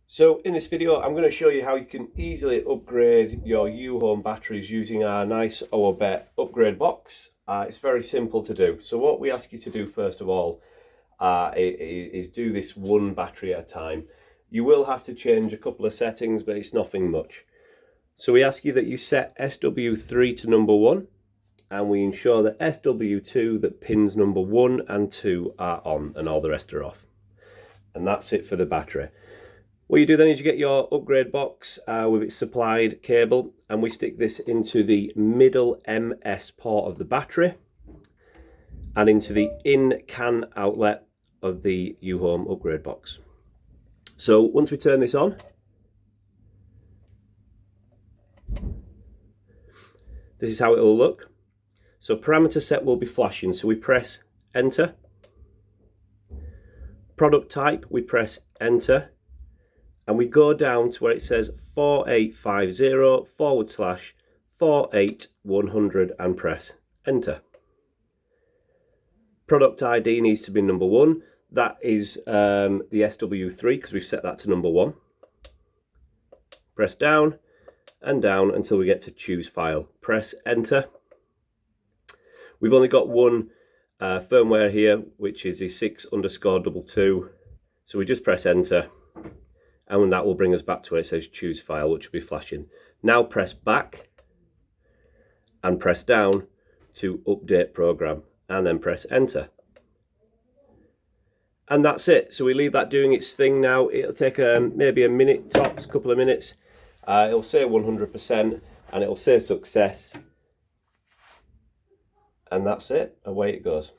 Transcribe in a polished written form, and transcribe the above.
So in this video, I'm going to show you how you can easily upgrade your Uhome batteries using our nice Uhome upgrade box. It's very simple to do. So what we ask you to do first of all is do this one battery at a time. You will have to change a couple of settings, but it's nothing much. So we ask you that you set SW3 to number 1, and we ensure that SW2, that pins number 1 and 2 are on and all the rest are off. And that's it for the battery. What you do then is you get your upgrade box with its supplied cable, and we stick this into the middle MS port of the battery and into the in CAN outlet of the Uhome upgrade box. So once we turn this on, this is how it will look. So parameter set will be flashing, so we press enter. Product type, we press enter. And we go down to where it says 4850/48100 and press enter. Product ID needs to be number 1. That is the SW3 because we've set that to number 1. Press down and down until we get to choose file. Press enter. We've only got one firmware here, which is the 6_22. So we just press enter. And that will bring us back to where it says choose file, which will be flashing. Now press back and press down to update program, and then press enter. And that's it. So we leave that doing its thing now. It'll take maybe a minute tops, a couple of minutes. It'll say 100% and it'll say success. And that's it, away it goes.